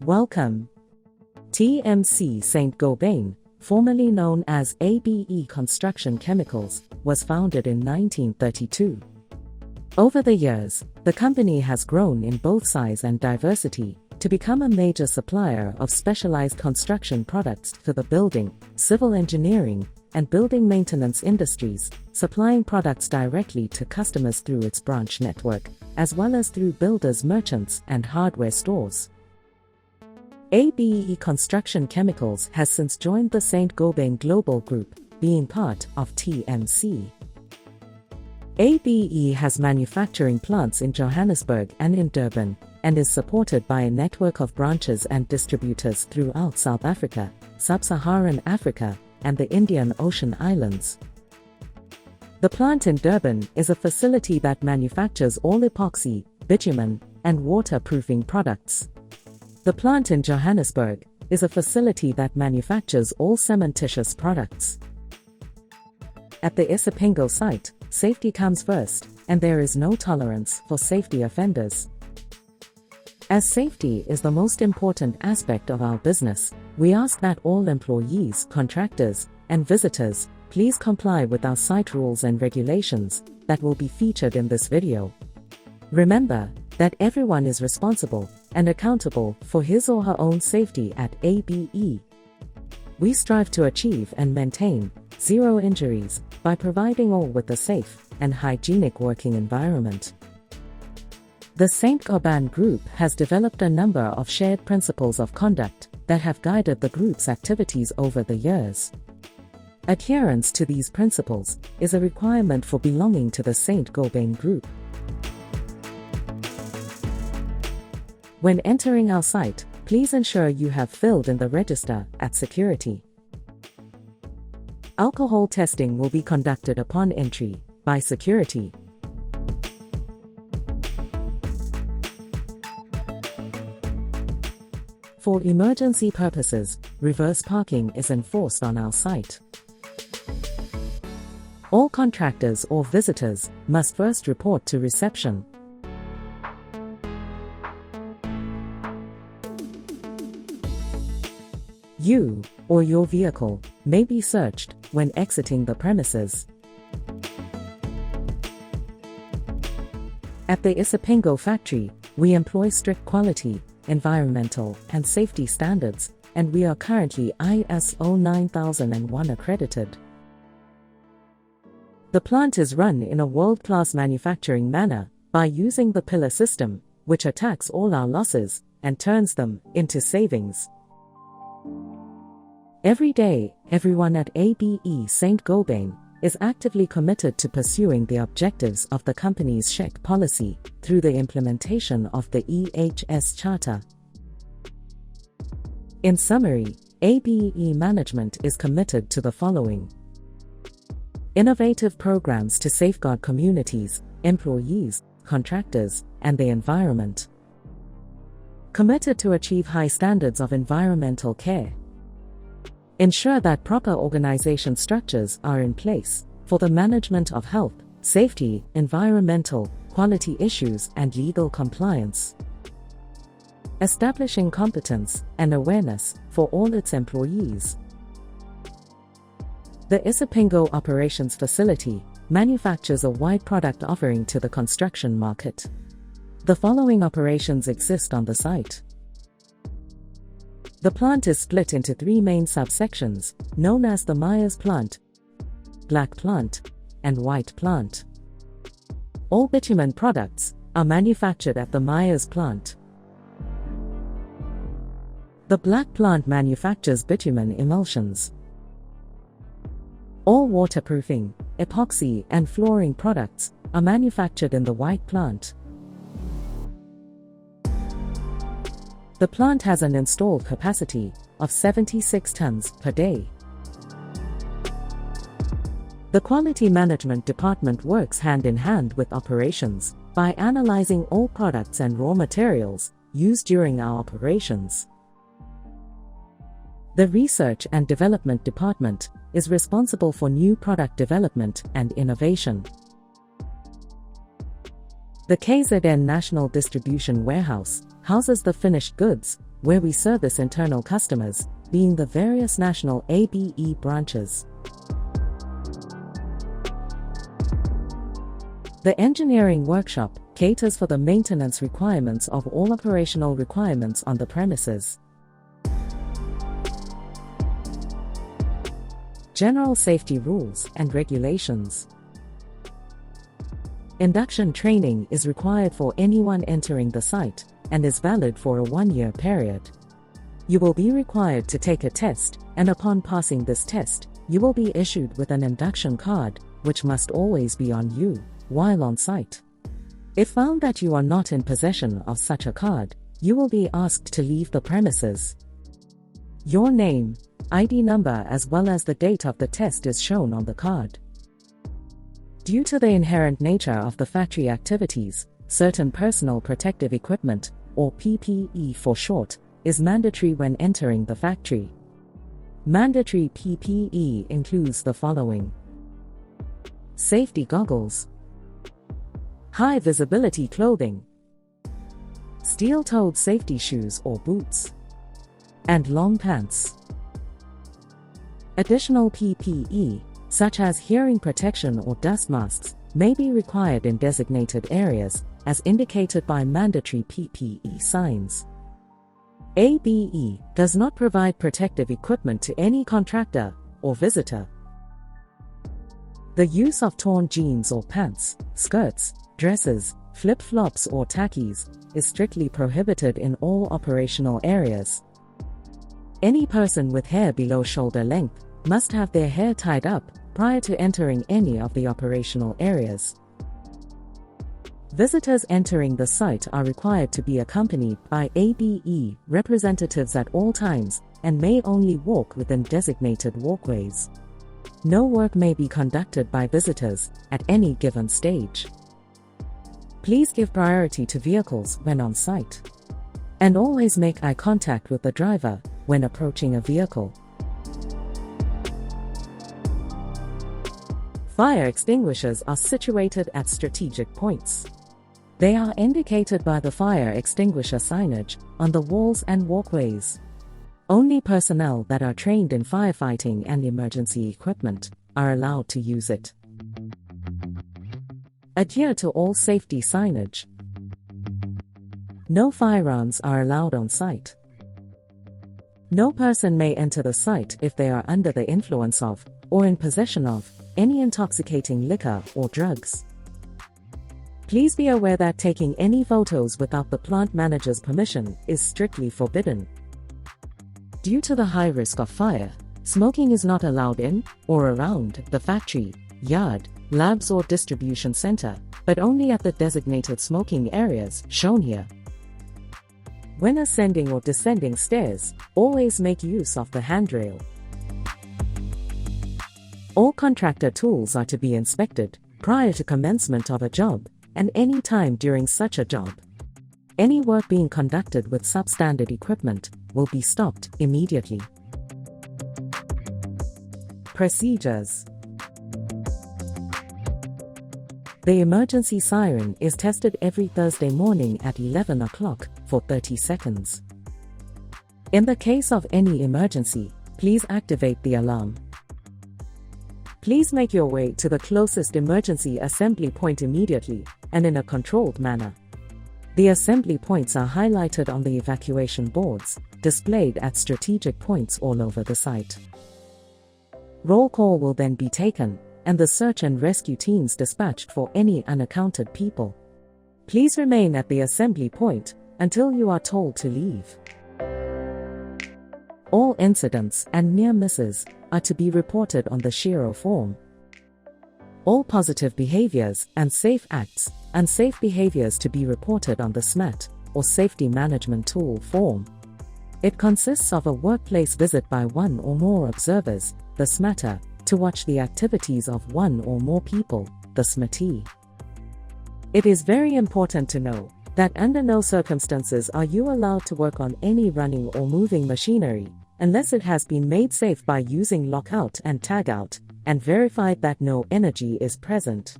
Welcome. TMC Saint-Gobain, formerly known as ABE Construction Chemicals, was founded in 1932. Over the years, the company has grown in both size and diversity to become a major supplier of specialized construction products to the building, civil engineering, and building maintenance industries, supplying products directly to customers through its branch network, as well as through builders, merchants, and hardware stores. ABE Construction Chemicals has since joined the Saint-Gobain Global Group, being part of TMC. ABE has manufacturing plants in Johannesburg and in Durban, and is supported by a network of branches and distributors throughout South Africa, Sub-Saharan Africa, and the Indian Ocean Islands. The plant in Durban is a facility that manufactures all epoxy, bitumen, and waterproofing products. The plant in Johannesburg is a facility that manufactures all cementitious products. At the Isipingo site, safety comes first, and there is no tolerance for safety offenders. As safety is the most important aspect of our business, we ask that all employees, contractors, and visitors please comply with our site rules and regulations that will be featured in this video. Remember that everyone is responsible and accountable for his or her own safety at ABE. We strive to achieve and maintain zero injuries by providing all with a safe and hygienic working environment. The Saint-Gobain Group has developed a number of shared principles of conduct that have guided the group's activities over the years. Adherence to these principles is a requirement for belonging to the Saint-Gobain Group. When entering our site, please ensure you have filled in the register at security. Alcohol testing will be conducted upon entry by security. For emergency purposes, reverse parking is enforced on our site. All contractors or visitors must first report to reception. You or your vehicle may be searched when exiting the premises. At the Isipingo factory, we employ strict quality, environmental, and safety standards, and we are currently ISO 9001 accredited. The plant is run in a world-class manufacturing manner by using the pillar system, which attacks all our losses and turns them into savings. Every day, everyone at ABE Saint-Gobain is actively committed to pursuing the objectives of the company's SHEQ policy through the implementation of the EHS Charter. In summary, ABE management is committed to the following: innovative programs to safeguard communities, employees, contractors, and the environment. Committed to achieve high standards of environmental care. Ensure that proper organization structures are in place for the management of health, safety, environmental, quality issues, and legal compliance. Establishing competence and awareness for all its employees. The Isipingo Operations Facility manufactures a wide product offering to the construction market. The following operations exist on the site. The plant is split into three main subsections, known as the Myers plant, black plant, and white plant. All bitumen products are manufactured at the Myers plant. The black plant manufactures bitumen emulsions. All waterproofing, epoxy, and flooring products are manufactured in the white plant. The plant has an installed capacity of 76 tons per day. The Quality Management Department works hand in hand with operations by analyzing all products and raw materials used during our operations. The Research and Development Department is responsible for new product development and innovation. The KZN National Distribution Warehouse houses the finished goods, where we service internal customers, being the various national ABE branches. The engineering workshop caters for the maintenance requirements of all operational requirements on the premises. General safety rules and regulations. Induction training is required for anyone entering the site and is valid for a 1-year period. You will be required to take a test, and upon passing this test, you will be issued with an induction card, which must always be on you while on site. If found that you are not in possession of such a card, you will be asked to leave the premises. Your name, ID number as well as the date of the test is shown on the card. Due to the inherent nature of the factory activities, certain personal protective equipment, or PPE for short, is mandatory when entering the factory. Mandatory PPE includes the following: safety goggles, high visibility clothing, steel-toed safety shoes or boots, and long pants. Additional PPE, such as hearing protection or dust masks, may be required in designated areas, as indicated by mandatory PPE signs. ABE does not provide protective equipment to any contractor or visitor. The use of torn jeans or pants, skirts, dresses, flip-flops or tackies is strictly prohibited in all operational areas. Any person with hair below shoulder length must have their hair tied up prior to entering any of the operational areas. Visitors entering the site are required to be accompanied by ABE representatives at all times and may only walk within designated walkways. No work may be conducted by visitors at any given stage. Please give priority to vehicles when on site. And always make eye contact with the driver when approaching a vehicle. Fire extinguishers are situated at strategic points. They are indicated by the fire extinguisher signage on the walls and walkways. Only personnel that are trained in firefighting and emergency equipment are allowed to use it. Adhere to all safety signage. No firearms are allowed on site. No person may enter the site if they are under the influence of, or in possession of, any intoxicating liquor or drugs. Please be aware that taking any photos without the plant manager's permission is strictly forbidden. Due to the high risk of fire, smoking is not allowed in or around the factory, yard, labs or distribution center, but only at the designated smoking areas shown here. When ascending or descending stairs, always make use of the handrail. All contractor tools are to be inspected prior to commencement of a job and any time during such a job. Any work being conducted with substandard equipment will be stopped immediately. Procedures. The emergency siren is tested every Thursday morning at 11 o'clock for 30 seconds. In the case of any emergency, please activate the alarm. Please make your way to the closest emergency assembly point immediately and in a controlled manner. The assembly points are highlighted on the evacuation boards, displayed at strategic points all over the site. Roll call will then be taken, and the search and rescue teams dispatched for any unaccounted people. Please remain at the assembly point until you are told to leave. All incidents and near misses are to be reported on the SHEQ form. All positive behaviors and safe acts, unsafe behaviors to be reported on the SMAT, or Safety Management Tool form. It consists of a workplace visit by one or more observers, the SMATer, to watch the activities of one or more people, the SMATee. It is very important to know that under no circumstances are you allowed to work on any running or moving machinery, unless it has been made safe by using lockout and tagout, and verified that no energy is present.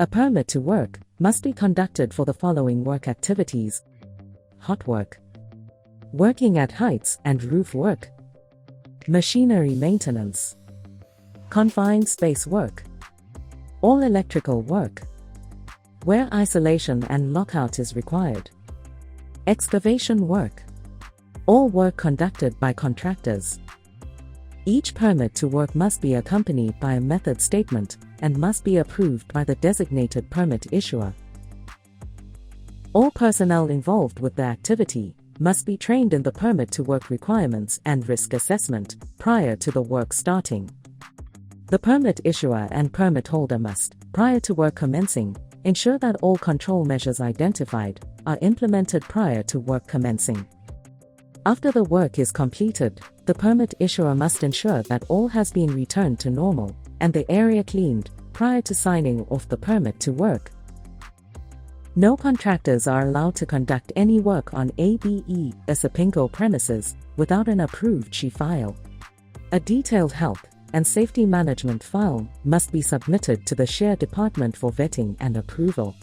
A permit to work must be conducted for the following work activities: hot work, working at heights and roof work, machinery maintenance, confined space work, all electrical work, where isolation and lockout is required, excavation work, all work conducted by contractors. Each permit to work must be accompanied by a method statement and must be approved by the designated permit issuer. All personnel involved with the activity must be trained in the permit to work requirements and risk assessment prior to the work starting. The permit issuer and permit holder must, prior to work commencing, ensure that all control measures identified are implemented prior to work commencing. After the work is completed, the permit issuer must ensure that all has been returned to normal and the area cleaned prior to signing off the permit to work. No contractors are allowed to conduct any work on ABE Isipingo premises without an approved SHEQ file. A detailed health and safety management file must be submitted to the SHEQ department for vetting and approval.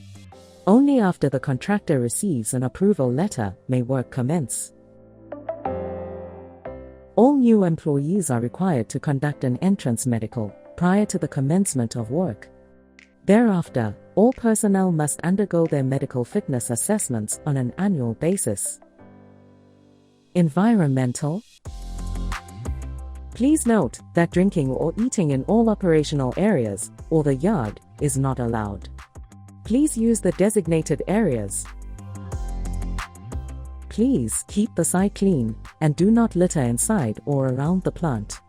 Only after the contractor receives an approval letter may work commence. All new employees are required to conduct an entrance medical prior to the commencement of work. Thereafter, all personnel must undergo their medical fitness assessments on an annual basis. Environmental. Please note that drinking or eating in all operational areas or the yard is not allowed. Please use the designated areas. Please keep the site clean and do not litter inside or around the plant.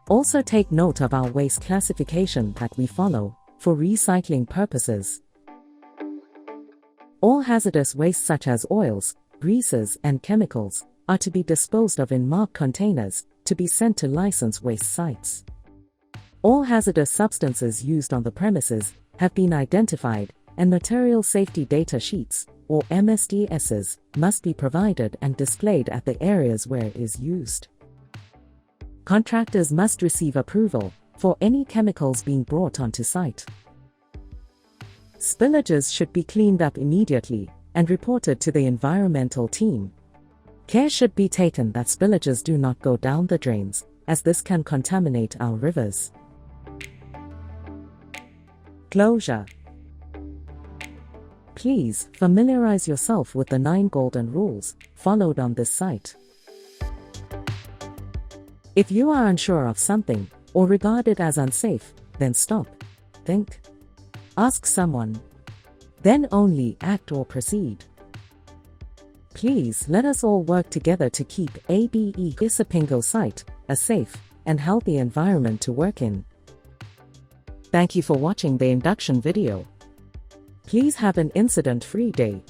Also take note of our waste classification that we follow for recycling purposes. All hazardous waste such as oils, greases and chemicals are to be disposed of in marked containers to be sent to licensed waste sites. All hazardous substances used on the premises have been identified and material safety data sheets or MSDSs must be provided and displayed at the areas where it is used. Contractors must receive approval for any chemicals being brought onto site. Spillages should be cleaned up immediately and reported to the environmental team. Care should be taken that spillages do not go down the drains, as this can contaminate our rivers. Closure. Please familiarize yourself with the 9 golden rules followed on this site. If you are unsure of something or regard it as unsafe, then stop, think, ask someone, then only act or proceed. Please let us all work together to keep ABE Isipingo site a safe and healthy environment to work in. Thank you for watching the induction video. Please have an incident-free day.